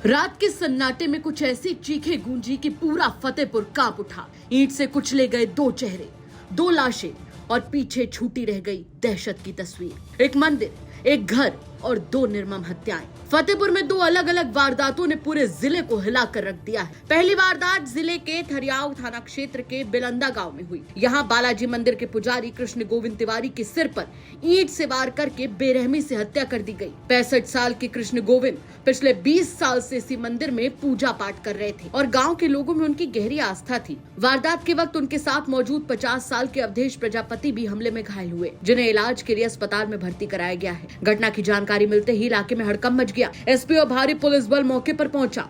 रात के सन्नाटे में कुछ ऐसी चीखें गूंजी कि पूरा फतेहपुर कांप उठा। ईंट से कुचले गए दो चेहरे, दो लाशें और पीछे छूटी रह गई दहशत की तस्वीर। एक मंदिर, एक घर और दो निर्मम हत्याएं। फतेहपुर में दो अलग अलग वारदातों ने पूरे जिले को हिलाकर रख दिया है। पहली वारदात जिले के थरियाव थाना क्षेत्र के बिलंदा गांव में हुई। यहां बालाजी मंदिर के पुजारी कृष्ण गोविंद तिवारी के सिर पर ईंट से वार करके बेरहमी से हत्या कर दी गई। 65 साल के कृष्ण गोविंद पिछले 20 साल से इसी मंदिर में पूजा पाठ कर रहे थे और गाँव के लोगों में उनकी गहरी आस्था थी। वारदात के वक्त उनके साथ मौजूद 50 साल के अवधेश प्रजापति भी हमले में घायल हुए, जिन्हें इलाज के लिए अस्पताल में भर्ती कराया गया है। घटना की जानकारी मिलते ही इलाके में हड़कंप मच गया। एसपी और भारी पुलिस बल मौके पर पहुंचा।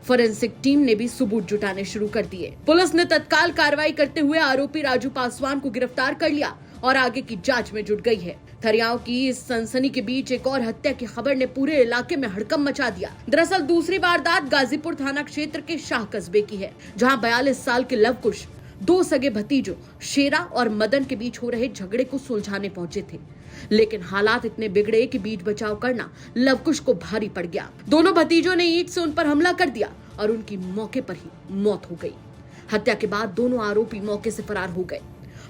फोरेंसिक टीम ने भी सबूत जुटाने शुरू कर दिए। पुलिस ने तत्काल कार्रवाई करते हुए आरोपी राजू पासवान को गिरफ्तार कर लिया और आगे की जांच में जुट गई है। थरियाव की इस सनसनी के बीच एक और हत्या की खबर ने पूरे इलाके में हड़कंप मचा दिया। दरअसल दूसरी वारदात गाजीपुर थाना क्षेत्र के शाह कस्बे की है, जहां 42 साल के लवकुश दो सगे भतीजों शेरा और मदन के बीच हो रहे झगड़े को सुलझाने पहुंचे थे, लेकिन हालात इतने बिगड़े कि बीच बचाव करना लवकुश को भारी पड़ गया। दोनों भतीजों ने ईंट से उन पर हमला कर दिया और उनकी मौके पर ही मौत हो गई। हत्या के बाद दोनों आरोपी मौके से फरार हो गए।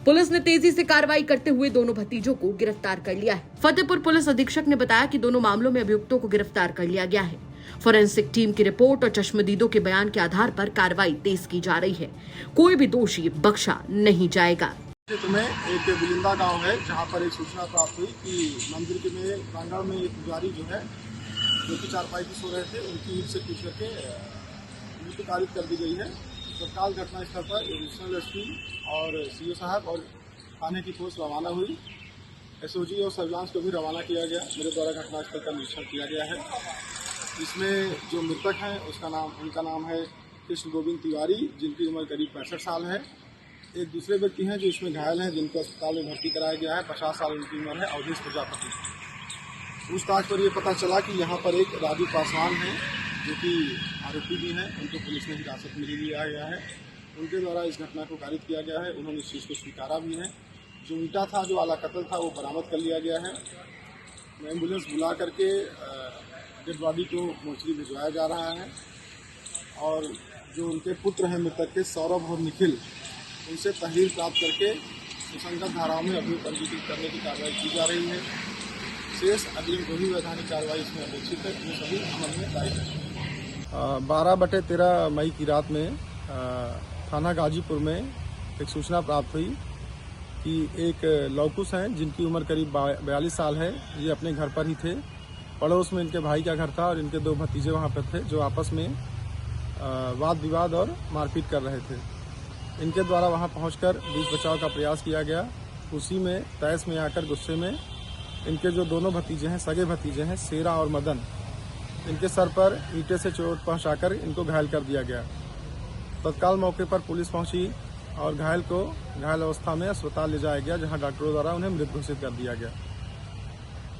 पुलिस ने तेजी से कार्रवाई करते हुए दोनों भतीजों को गिरफ्तार कर लिया है। फतेहपुर पुलिस अधीक्षक ने बताया कि दोनों मामलों में अभियुक्तों को गिरफ्तार कर लिया गया है। फोरेंसिक टीम की रिपोर्ट और चश्मदीदों के बयान के आधार पर कार्रवाई तेज की जा रही है। कोई भी दोषी बख्शा नहीं जाएगा। क्षेत्र में एक बिलिंदा गांव है, जहां पर एक सूचना प्राप्त हुई कि मंदिर के में प्रांगण में एक पुजारी जो है, जो कि चारपाई पर सो रहे थे, उनकी ईंट से कुछ करके मृत्यु कारित कर दी गई है। तत्काल घटनास्थल पर एडिशनल एसपी और सीओ साहब और थाने की फोर्स रवाना हुई। एसओजी और सर्विलांस को भी रवाना किया गया। मेरे द्वारा घटनास्थल का निरीक्षण किया गया है। इसमें जो मृतक हैं उनका नाम है कृष्ण गोविंद तिवारी, जिनकी उम्र करीब 65 साल है। एक दूसरे व्यक्ति हैं जो इसमें घायल हैं, जिनको अस्पताल में भर्ती कराया गया है। 50 साल उनकी उम्र है, अवधेश प्रजापति। पूछताछ पर यह पता चला कि यहाँ पर एक राजू पासवान है, जो कि आरोपी भी हैं। उनको पुलिस ने हिरासत में ले लिया गया है। उनके द्वारा इस घटना को कारित किया गया है। उन्होंने इस चीज़ को स्वीकारा भी है। जो ईंटा था, जो आला कत्ल था, वो बरामद कर लिया गया है। एम्बुलेंस बुला करके डेड बॉडी को मोर्चरी भिजवाया जा रहा है और जो उनके पुत्र हैं मृतक के, सौरभ और निखिल, उनसे तहरीर प्राप्त करके सुसंगत धाराओं में अभियोग पंजीकृत करने की कार्रवाई की जा रही है। शेष अग्रिम जो भी वैधानिक कार्रवाई इसमें अपेक्षित है, वो सभी अमल में लाई जाएगी। 12/13 मई की रात में थाना गाजीपुर में एक सूचना प्राप्त हुई कि एक लवकुश हैं, जिनकी उम्र करीब 42 साल है। ये अपने घर पर ही थे। पड़ोस में इनके भाई का घर था और इनके दो भतीजे वहाँ पर थे, जो आपस में वाद विवाद और मारपीट कर रहे थे। इनके द्वारा वहाँ पहुंचकर बीच बचाव का प्रयास किया गया। उसी में तैस में आकर गुस्से में इनके जो दोनों भतीजे हैं, सगे भतीजे हैं, शेरा और मदन, इनके सर पर ईंटे से चोट पहुंचाकर इनको घायल कर दिया गया। तत्काल मौके पर पुलिस पहुंची और घायल को घायल अवस्था में अस्पताल ले जाया गया, जहां डॉक्टरों द्वारा उन्हें मृत घोषित कर दिया गया।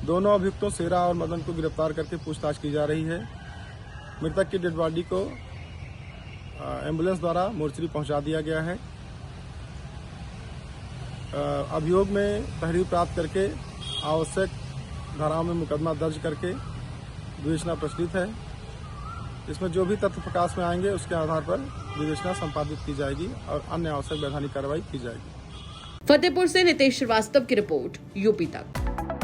दोनों अभियुक्तों शेरा और मदन को गिरफ्तार करके पूछताछ की जा रही है। मृतक की डेड बॉडी को एम्बुलेंस द्वारा मोर्चरी पहुंचा दिया गया है। अभियोग में तहरीर प्राप्त करके आवश्यक धाराओं में मुकदमा दर्ज करके विवेचना प्रचलित है। इसमें जो भी तथ्य प्रकाश में आएंगे, उसके आधार पर विवेचना संपादित की जाएगी और अन्य आवश्यक वैधानिक कार्रवाई की जाएगी। फतेहपुर से नितेश श्रीवास्तव की रिपोर्ट, यूपी तक।